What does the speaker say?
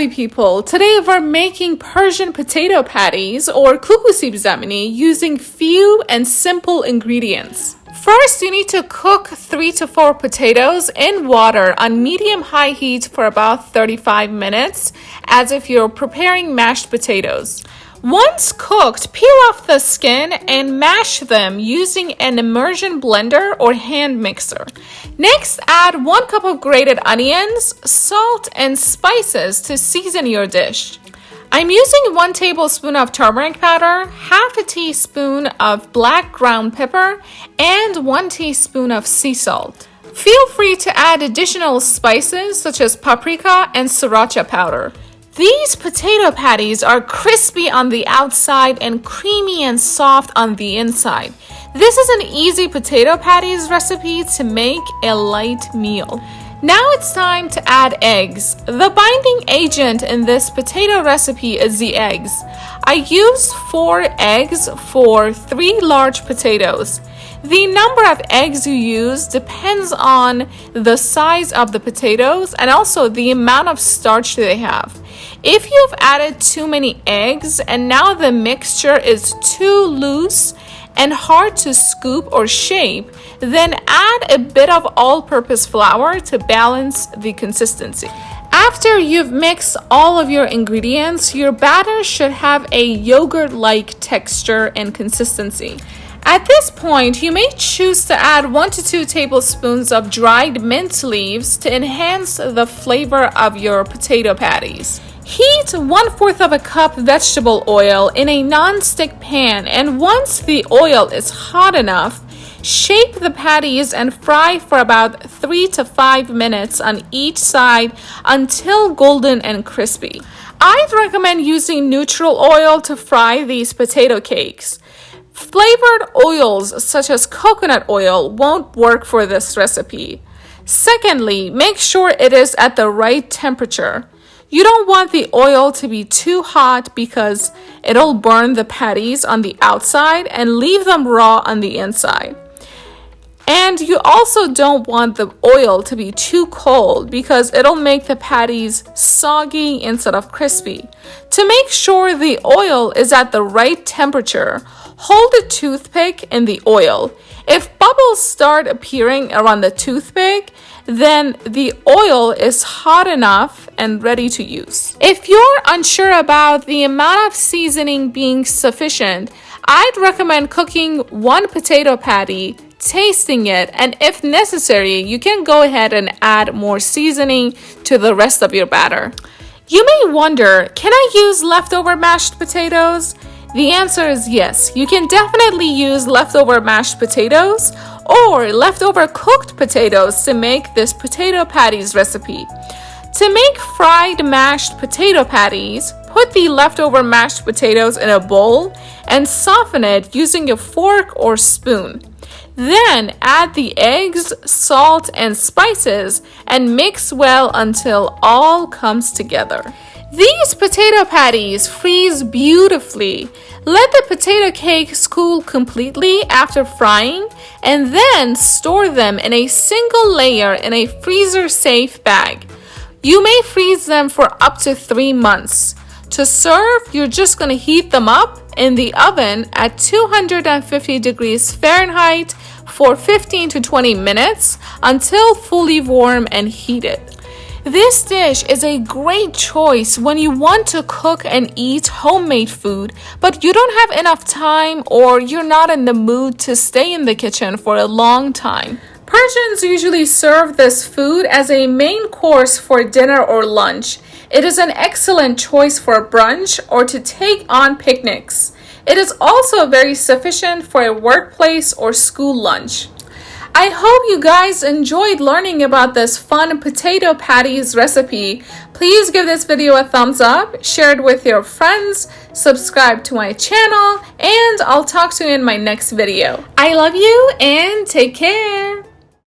lovely people. Today we're making Persian potato patties or kookoo sibzamini using few and simple ingredients. First, you need to cook 3 to 4 potatoes in water on medium-high heat for about 35 minutes, as if you're preparing mashed potatoes. Once cooked, peel off the skin and mash them using an immersion blender or hand mixer. Next, add 1 cup of grated onions, salt, and spices to season your dish. I'm using 1 tablespoon of turmeric powder, half a teaspoon of black ground pepper, and 1 teaspoon of sea salt. Feel free to add additional spices such as paprika and sriracha powder. These potato patties are crispy on the outside and creamy and soft on the inside. This is an easy potato patties recipe to make a light meal. Now it's time to add eggs. The binding agent in this potato recipe is the eggs. I used 4 eggs for 3 large potatoes. The number of eggs you use depends on the size of the potatoes and also the amount of starch they have. If you've added too many eggs and now the mixture is too loose and hard to scoop or shape, then add a bit of all-purpose flour to balance the consistency. After you've mixed all of your ingredients, your batter should have a yogurt-like texture and consistency. At this point, you may choose to add 1 to 2 tablespoons of dried mint leaves to enhance the flavor of your potato patties. Heat 1/4 of a cup vegetable oil in a non-stick pan, and once the oil is hot enough, shape the patties and fry for about 3 to 5 minutes on each side until golden and crispy. I'd recommend using neutral oil to fry these potato cakes. Flavored oils such as coconut oil won't work for this recipe. Secondly, make sure it is at the right temperature. You don't want the oil to be too hot because it'll burn the patties on the outside and leave them raw on the inside. And you also don't want the oil to be too cold because it'll make the patties soggy instead of crispy. To make sure the oil is at the right temperature, hold a toothpick in the oil. If bubbles start appearing around the toothpick, then the oil is hot enough and ready to use. If you're unsure about the amount of seasoning being sufficient, I'd recommend cooking 1 potato patty, tasting it, and if necessary, you can go ahead and add more seasoning to the rest of your batter. You may wonder, can I use leftover mashed potatoes? The answer is yes. You can definitely use leftover mashed potatoes or leftover cooked potatoes to make this potato patties recipe. To make fried mashed potato patties, put the leftover mashed potatoes in a bowl and soften it using a fork or spoon. Then add the eggs, salt, and spices and mix well until all comes together. These potato patties freeze beautifully. Let the potato cakes cool completely after frying and then store them in a single layer in a freezer-safe bag. You may freeze them for up to 3 months. To serve, you're just going to heat them up in the oven at 250 degrees Fahrenheit for 15 to 20 minutes until fully warm and heated. This dish is a great choice when you want to cook and eat homemade food, but you don't have enough time or you're not in the mood to stay in the kitchen for a long time. Persians usually serve this food as a main course for dinner or lunch. It is an excellent choice for brunch or to take on picnics. It is also very sufficient for a workplace or school lunch. I hope you guys enjoyed learning about this fun potato patties recipe. Please give this video a thumbs up, share it with your friends, subscribe to my channel, and I'll talk to you in my next video. I love you and take care.